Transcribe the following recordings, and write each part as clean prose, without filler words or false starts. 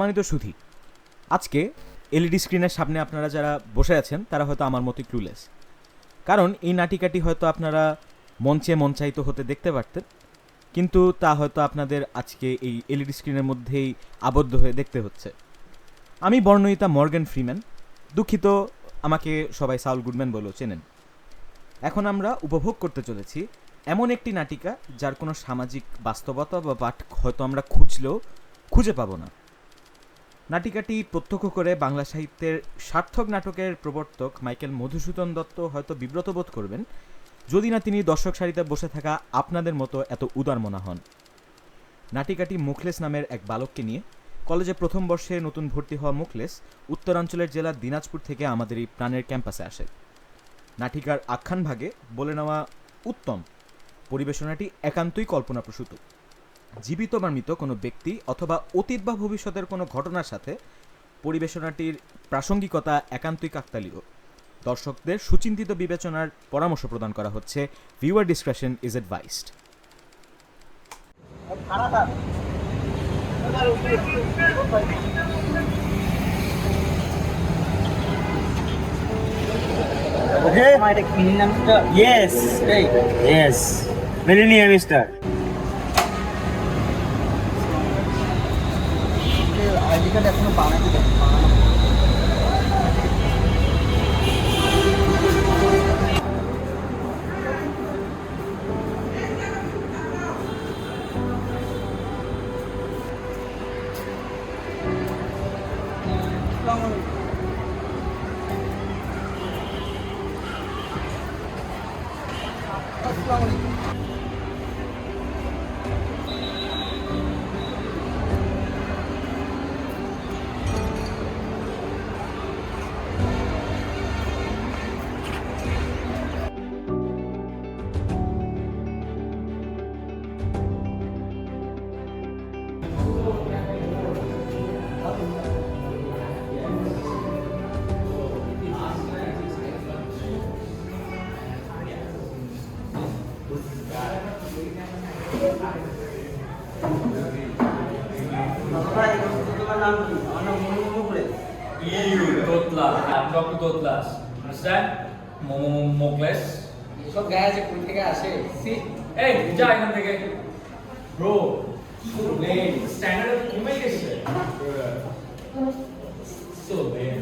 সম্মানিত সুধী, আজকে এলইডি স্ক্রিনের সামনে আপনারা যারা বসে আছেন তারা হয়তো আমার মতোই ক্লুলেস, কারণ এই নাটিকাটি হয়তো আপনারা মঞ্চে মঞ্চায়িত হতে দেখতে পারতেন, কিন্তু তা হয়তো আপনাদের আজকে এই এলইডি স্ক্রিনের মধ্যেই আবদ্ধ হয়ে দেখতে হচ্ছে। আমি বর্ণয়িতা মর্গান ফ্রিম্যান, দুঃখিত, আমাকে সবাই সাউল গুডম্যান বলেও চেনেন। এখন আমরা উপভোগ করতে চলেছি এমন একটি নাটিকা যার কোনো সামাজিক বাস্তবতা বা পাঠ হয়তো আমরা খুঁজলেও খুঁজে পাবো না। নাটিকাটি প্রত্যক্ষ করে বাংলা সাহিত্যের সার্থক নাটকের প্রবর্তক মাইকেল মধুসূদন দত্ত হয়তো বিব্রত বোধ করবেন যদি না তিনি দর্শক সারিতে বসে থাকা আপনাদের মতো এত উদারমনা হন। নাটিকাটি মুখলেস নামের এক বালককে নিয়ে। কলেজে প্রথম বর্ষে নতুন ভর্তি হওয়া মুখলেস উত্তরাঞ্চলের জেলা দিনাজপুর থেকে আমাদের এই প্রাণের ক্যাম্পাসে আসে। নাটিকার আখ্যান ভাগে বলে নেওয়া উত্তম। পরিবেশনাটি একান্তই কল্পনাপ্রসূত। জীবিত বা মৃত কোনো ব্যক্তি অথবা অতীত বা ভবিষ্যতের কোনো ঘটনার সাথে পরিবেশনাটির প্রাসঙ্গিকতা একান্তই কাকতালীয়। দর্শকদের সুচিন্তিত বিবেচনার পরামর্শ প্রদান করা হচ্ছে। Viewer description is advised. Okay. Yes. Hey. Yes. Very near, Mister. ID card এখনো বানাতে দেন। I'm Dr. Totlas. Understand? Mokles. সব গায়ে যে কোথা থেকে আসে সি এই যা এখান থেকে ব্রো সো লেট স্ট্যান্ডার্ড কমে গেছে সো লেট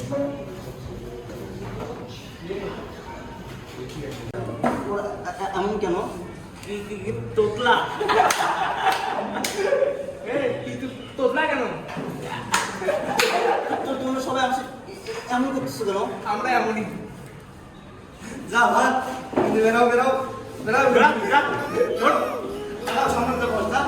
এমন কেন? তোতলা। তোতলা কেন? তোমরা সবাই আসে এমন করতেছো কেন? আমরা এমনই যা ভাত বেরাও বেরাও বেরাও বেরাও সামনে তো বসতা।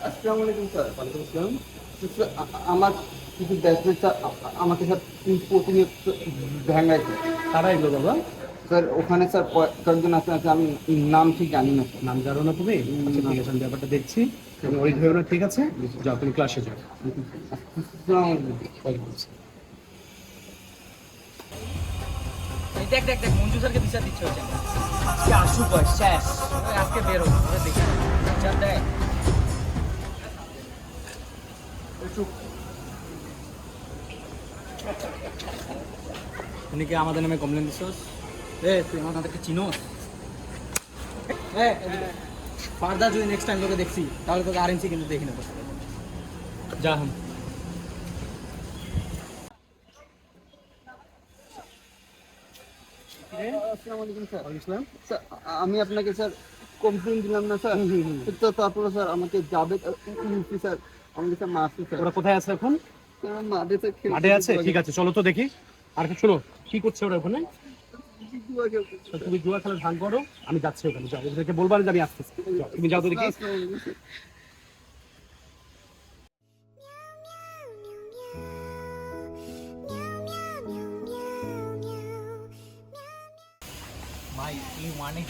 আসসালামু আলাইকুম স্যার। ওয়ালাইকুম আসসালাম। আমার কিছু ব্যাচমেট আমাকে স্যার প্রতিনিয়ত ভেঙাইছে। কারা এগুলো বাবা? স্যার ওখানে স্যার কয়েকজন আছে, আমি নাম ঠিক জানি না। নাম জানো না তুমি? আচ্ছা ঠিক আছে, আমি ব্যাপারটা দেখছি। তুমি ওই হয়েও না, ঠিক আছে? যাও তুমি ক্লাসে যাও। আসসালামু আলাইকুম। দেখ দেখ দেখ মঞ্জু স্যারকে বিচার দিচ্ছে হচ্ছে আজকে আসুক বয়স শেষ আজকে বের হবো ওরা দেখি বিচার দেয় তুমি কি আমাদের নামে কমপ্লেন দিচ্ছস? তুই আমাদেরকে চিনোস ফার্দার যদি নেক্সট টাইম তোকে দেখছি তাহলে তোকে আরএনসি কিন্তু দেখি নেবো যা হুম। আসসালামু আলাইকুম স্যার। স্যার আমি আপনাকে স্যার কমপ্লেন দিলাম না স্যার, তো তারপরে স্যার আমাকে যাবে স্যার আমাকে স্যার মারছে স্যার। ওরা কোথায় আছে এখন? মাঠে স্যার মাঠে আছে? ঠিক আছে, চলো তো দেখি। আর শোনো, কি করছে ওরা ওখানে? তুমি জুয়া খেলার ভান করো, আমি যাচ্ছি ওখানে। যাও, ওদেরকে বলবা যে আমি আসতেছি। যাও, তুমি যাও তো দেখি। ভাই এই অনেক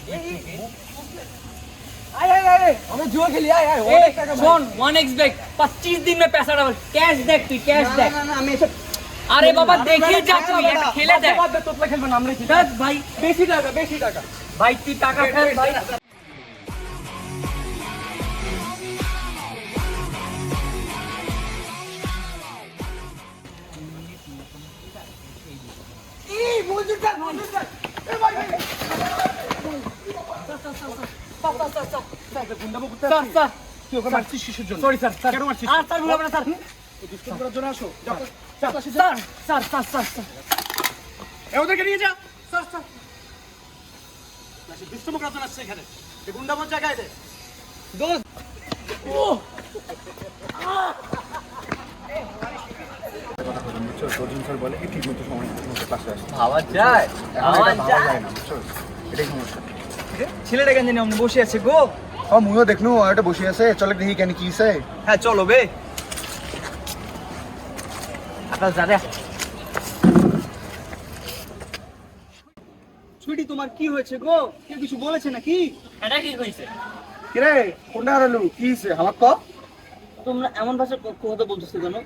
আমরা জুয়া খেলি আয় আয় অনেক টাকা শোন 1x bet 25 दिन में पैसा डबल कैश देख তুই कैश देख না না আমি এসব আরে বাবা দেখে যা তুই একটা খেলে দেখ তোতলা খেলবেন আমরা কি দেখ ভাই বেশি টাকা ভাই তুই টাকা খেল ভাই তুই ওকে মারছিস শিশুর জন্য সরি স্যার স্যার কেন মারছিস আর স্যার ভুলাবেন স্যার দুষ্কর্ম করার জন্য আসো যাও স্যার ওদেরকে নিয়ে যা স্যার দুষ্টম করার জন্য আসছে এখানে এই গুন্ডামোর জায়গায় দে ভাবা যায় ছেলেটা কেন জানি আমরা বসে আছে গো ময়ও দেখনু এটা বসে আছে চলে দেখি কেন কি আছে হ্যাঁ চলো বে আকাশ যা রে ছুটি তোমার কি হয়েছে গো কেউ কিছু বলেছে নাকি এটা কি কইছে কিরে কোনটা হারালু কি হইছে আমার ক তোমরা এমন ভাষা কথা বলতেছো কেন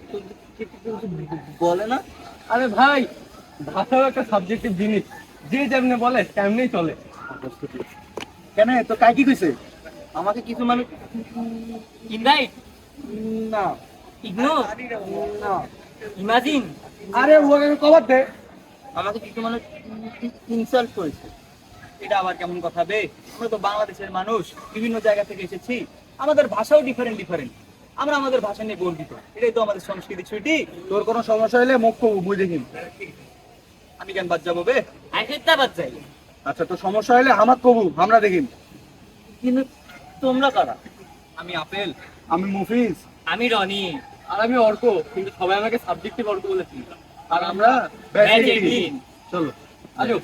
বলে না আরে ভাই ভাষাও একটা সাবজেক্টিভ জিনিস যে যেমনে বলে তেমনি চলে কেন তো কাই কি কইছে আমাকে কিছু মানে ইনভাইট না ইগনোর না ইমাজিন আরে ওকে কবার দে আমাকে কিছু মানে ইনসাল্ট করেছে এটা আবার কেমন কথা বে আমরা তো বাংলাদেশের মানুষ বিভিন্ন জায়গা থেকে এসেছি আমাদের ভাষাও ডিফারেন্ট আমরা আমাদের ভাষা নিয়ে গর্বিত এটাই তো আমাদের সংস্কৃতি ছুটি তোর কোনো সমস্যা হলে মুখ কবু মুই দেখিম আমি কেন বাদ যাবো বে আইতে বাদ যাই আচ্ছা তো সমস্যা হলে আমার কবু আমরা দেখিম কিন্তু তোমরা কারা আমি আপেল আমি মুফিজ আমি রনি আর আমি অর্ক কিন্তু সবাই আমাকে সাবজেক্টিভ অর্ক বলেছি আর আমরা ব্যাজিন চলো আসো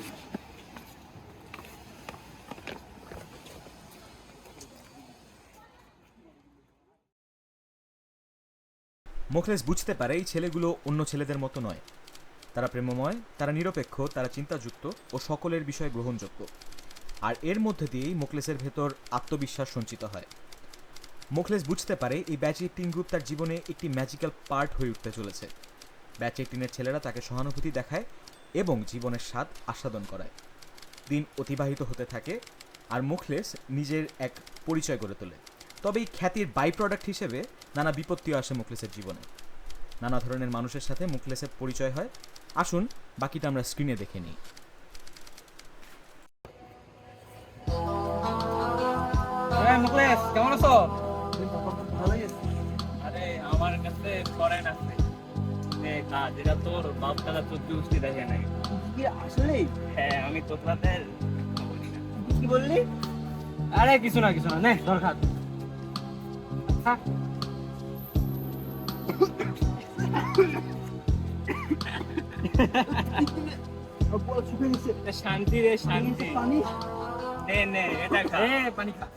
মুখলেস বুঝতে পারে এই ছেলেগুলো অন্য ছেলেদের মতো নয়, তারা প্রেমময়, তারা নিরপেক্ষ, তারা চিন্তাযুক্ত ও সকলের বিষয়ে গ্রহণযোগ্য। আর এর মধ্যে দিয়েই মুখলেসের ভেতর আত্মবিশ্বাস সঞ্চিত হয়। মুখলেস বুঝতে পারে এই ব্যাচ 18 গ্রুপ তার জীবনে একটি ম্যাজিক্যাল পার্ট হয়ে উঠতে চলেছে। ব্যাচ 18-এর ছেলেরা তাকে সহানুভূতি দেখায় এবং জীবনের স্বাদ আস্বাদন করায়। দিন অতিবাহিত হতে থাকে আর মুখলেস নিজের এক পরিচয় গড়ে তোলে। তবে এই খ্যাতির বাই প্রোডাক্ট হিসেবে নানা বিপত্তিও আসে মুখলেসের জীবনে। নানা ধরনের মানুষের সাথে মুখলেসের পরিচয় হয়। আসুন বাকিটা আমরা স্ক্রিনে দেখে নিই। হ্যাঁ মুখলেস কেমন আছো আরে আমার কাছে করেন আছে কাজ যেটা তোর বাপ দাদা তোর দুষ্টি দেখে নাই কি আসলে হ্যাঁ আমি তোতলাতে কি বললি আরে কিছু না নে দরকার শান্তি রে শান্তি পানি নে এটা খা পানি খা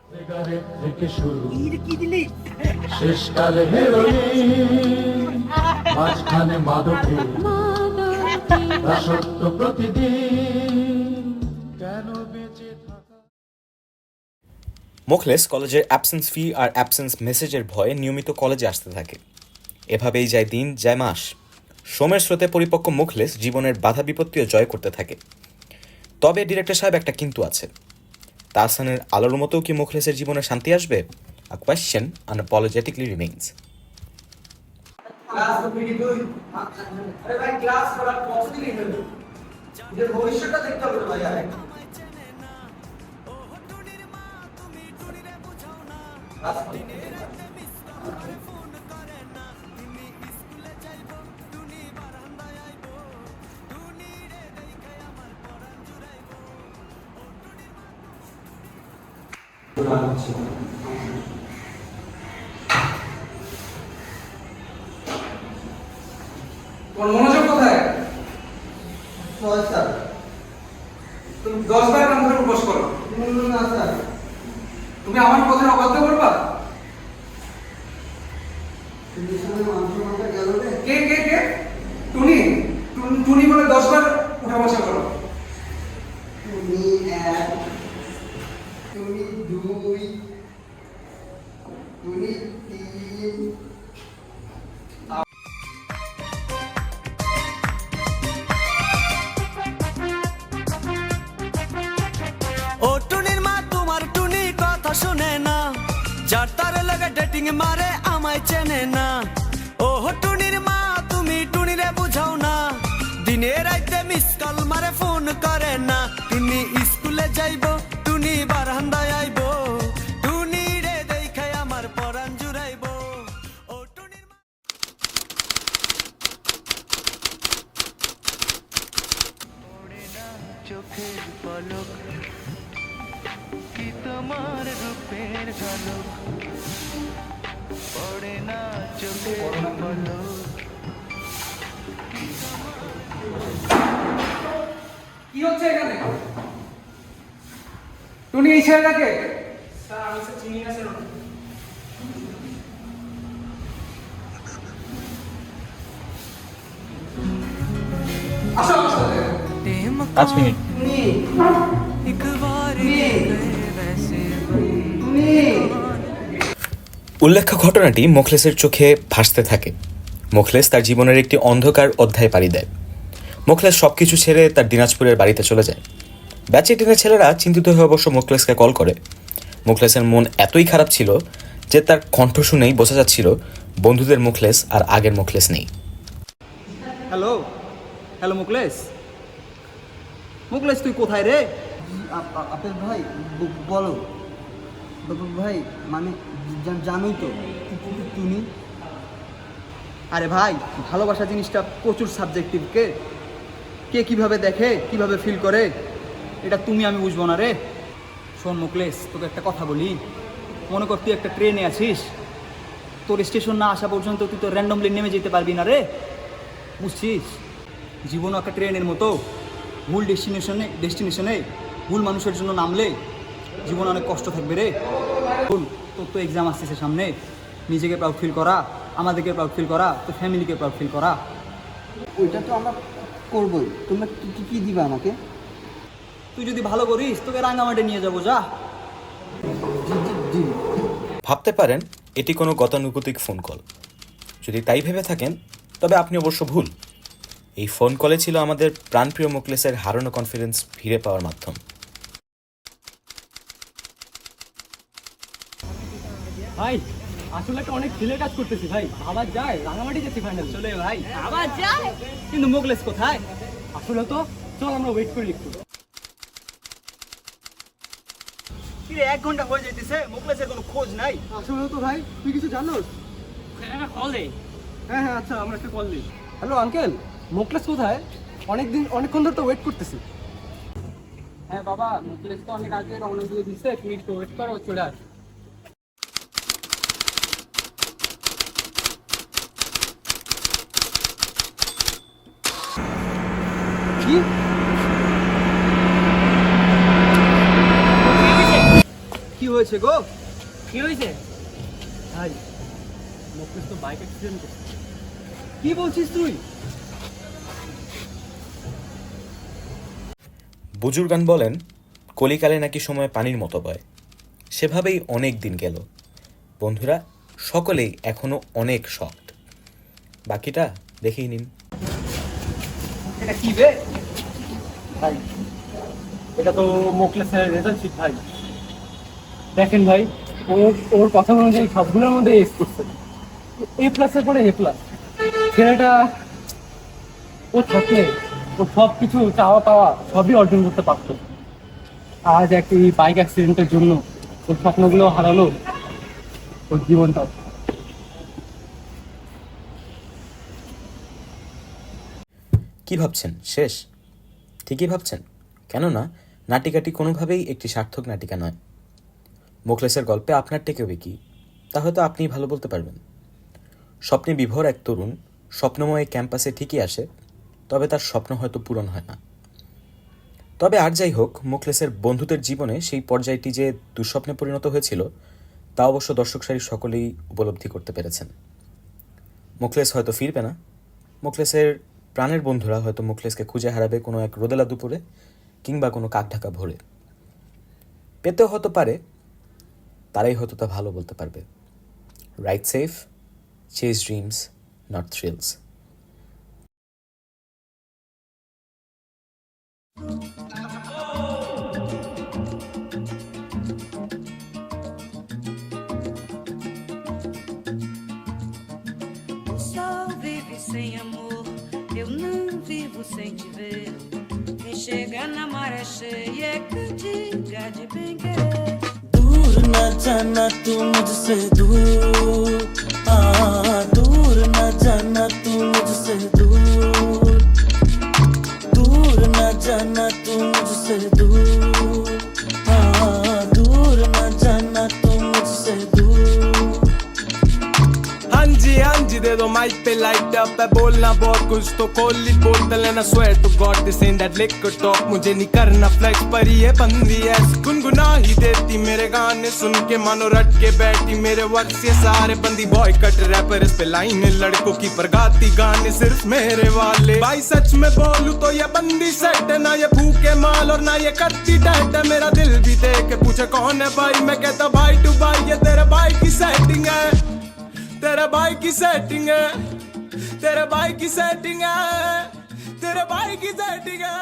সিগারেট থেকে শুরু কি দিলি শেষকালে হেরোইন মাঝখানে মাদকে দাসত্ব প্রতিদিন কেন বেঁচে থাকা। মুখলেস কলেজের অ্যাবসেন্স ফি আর অ্যাবসেন্স মেসেজের ভয়ে নিয়মিত কলেজে আসতে থাকে। এভাবেই যায় দিন, যায় মাস। সোমের স্রোতে পরিপক্ক মুখলেস জীবনের বাধা বিপত্তিও জয় করতে থাকে। তবে ডিরেক্টর সাহেব একটা কিন্তু আছে। তাহসানের আলোর মতো কি মুখলেসের জীবনে শান্তি আসবে? A question unapologetically remains. আরে ভাই ক্লাস করার কতদিন হলো যে ভবিষ্যৎটা দেখতে হবে ভাই আরে তোর মনোযোগ কোথায়? স্যার তুমি 10 বার নাম ধরে উপোস করো। না স্যার তুমি আমার কথার অবাধ্য করবা? কে কে কে? টুনি টুনি বলে 10 বার উঠা বসা করো। তুমি টুনি 2, টুনি 3। ও টুনির মা তোমার টুনি কথা শুনে না, যার তারে লাগে ডেটিং মারে আমায় চেনে না। ও টুনির মা তুমি টুনিরে বুঝাও না, দিনে রাইতে মিস কল মারে ফোন করে না। টুনি স্কুলে যাইবো, টুনি বারান্দায় আইবো, টুনি রে দেখাই আমার পরাণ জুড়াইবো। ও টুনির মা চোখের পলক কি তোমার রূপের ঝলক, পড়ে না চোখের পলক। কি হচ্ছে এখানে? টুনি এই ছেলেটাকে? স্যার আমি স্যার চিনি না স্যার। আসো আমার সাথে। 5 মিনিট। উল্লেখ্য ঘটনাটি মোখলেসের চোখে ভাসতে থাকে। মোখলেস তার জীবনের একটি অন্ধকার অধ্যায় পাড়ি দেয়। মোখলেস সবকিছু ছেড়ে তার দিনাজপুরের বাড়িতে চলে যায়। ব্যাচে টিনের ছেলেরা চিন্তিত হয়ে অবশ্য মোখলেসকে কল করে। মোখলেসের মন এতই খারাপ ছিল যে তার কণ্ঠ শুনেই বোঝা যাচ্ছিল বন্ধুদের মোখলেস আর আগের মোখলেস নেই। হ্যালো হ্যালো মুকলেশ, মুকলেশ তুই কোথায় রে? আপেল ভাই বলো। ভাই মানে জানোই তো টুনি। আরে ভাই, ভালোবাসা জিনিসটা প্রচুর সাবজেক্টিভ। কে কিভাবে দেখে, কিভাবে ফিল করে, এটা তুমি আমি বুঝবো না রে। শোন মুকলেশ, তোকে একটা কথা বলি। মনে কর তুই একটা ট্রেনে আছিস, তোর স্টেশন না আসা পর্যন্ত তুই তো র্যান্ডমলি নেমে যেতে পারবি না রে, বুঝছিস? জীবনও একটা ট্রেনের মতো, ভুল ডেস্টিনেশনে ভুল মানুষের জন্য নামলে জীবনে অনেক কষ্ট থাকবে রে। শোন, তোর তো এক্সাম আসতেছে সামনে, নিজেকে প্রাউড ফিল করা, আমাদেরকে প্রাউড ফিল করা, তোর ফ্যামিলিকে প্রাউড ফিল করা। ওইটা তো আমরা করবোই। তোমরা কি দিবা আমাকে? তুই যদি ভালো করিস তোকে রাঙামাটি নিয়ে যাবো, যা। ভাবতে পারেন এটি কোনো গতানুগতিক ফোন কল। যদি তাই ভেবে থাকেন তবে আপনি অবশ্য ভুল। এই ফোন কলে ছিল আমাদের প্রাণপ্রিয় মোখলেসের হারানো কনফিডেন্স ফিরে পাওয়ার মাধ্যম। ভাই আসলে একটা অনেক ছেলের কাজ করতেছি ভাই, আবার যায় রাঙামাটি যাচ্ছি ফাইনাল। চলে ভাই, আবার যায়, কিন্তু মুকলেশ কোথায়? আসলে তো চল আমরা ওয়েট করি একটু। কিরে 1 ঘন্টা হয়ে যাইতেছে, মুকলেশের কোনো খোঁজ নাই। আসলে তো ভাই তুই কিছু জানোস? হ্যাঁ আচ্ছা আমরা একটা কল দিই। হ্যালো আঙ্কেল, মোকলেস কোথায়? অনেকক্ষণ ধরে তো ওয়েট করতেছি। হ্যাঁ বাবা, মুকলেশ তো অনেক আগে রওনা দিয়ে দিচ্ছে, তুমি একটু ওয়েট করো, চলে আস। কি কি হয়েছে গো? কি হয়েছে? ভাই মোকলেস তো বাইক অ্যাক্সিডেন্ট করছে। কি বলছিস তুই? বুজুর্গান বলেন কলিকালে নাকি সময় পানির মতো বয়। সেভাবেই অনেক দিন গেল। বন্ধুরা সকলেই এখনো অনেক শকড। বাকিটা দেখেই নিন। এটা কি বে? ভাই এটা তো মোকলেসের রেজাল্ট শিট ভাই। দেখেন ভাই, ওর কথা অনুযায়ী সবগুলোর মধ্যে এস করছে, A+-এর পরে A+। ছেলেটা ও থাকলে ও সব কিছু চাওয়া পাওয়া সবই অর্জন করতে পারত। আজ একটা এই বাইক অ্যাক্সিডেন্টের জন্য ওর স্বপ্নগুলো হারালো, ওর জীবনটা। কি ভাবছেন শেষ? ঠিকই ভাবছেন, কেননা নাটিকাটি কোনোভাবেই একটি সার্থক নাটিকা নয়। মোখলেসের গল্পে আপনার টেকেওয়ে কি তা হয়তো আপনিই ভালো বলতে পারবেন। স্বপ্নে বিভোর এক তরুণ স্বপ্নময় ক্যাম্পাসে ঠিকই আসে, তবে তার স্বপ্ন হয়তো পূরণ হয় না। তবে আর যাই হোক, মোখলেসের বন্ধুদের জীবনে সেই পর্যায়টি যে দুঃস্বপ্নে পরিণত হয়েছিল তা অবশ্য দর্শক সারির সকলেই উপলব্ধি করতে পেরেছেন। মোখলেস হয়তো ফিরবে না, মোখলেসের প্রাণের বন্ধুরা হয়তো মোখলেসকে খুঁজে হারাবে কোনো এক রোদেলা দুপুরে কিংবা কোনো কাকঢাকা ভোরে। পেতেও হতে পারে, তারাই হয়তো তা ভালো বলতে পারবে। Ride safe, chase dreams, not thrills. O sol vive sem amor, eu não vivo sem te ver. Quem chega na maré cheia é cantiga de bem querer. दूर न जाना तू मुझसे दूर, दूर न जाना तू मुझसे दूर, दूर न जाना तू मुझसे दूर, दूर न जाना तू मुझसे दूर। हाँ जी दे दो माइक पे लाइट अप है, बोलना बहुत कुछ तो कोली बोलते लेना, swear to God this ain't that liquor talk, मुझे नहीं करना फ्लेक्स पर ये बंदी है गुनगुना ही देती मेरे गाने सुन के, मानो रट के बैठी मेरे वक्त ये सारे बंदी बॉय कट रैपर इस पे लाइन लड़कों की पर गाती गाने सिर्फ मेरे वाले। भाई सच में बोलूं तो ये बंदी सेट है, ना ये भूखे माल और ना ये करती डैट है, मेरा दिल भी देख के पूछे कौन है भाई, मैं कहता भाई टू भाई ये तेरे भाई की सेटिंग है, तेरे भाई की सेटिंग है, तेरे भाई की सेटिंग है, तेरे भाई की सेटिंग है।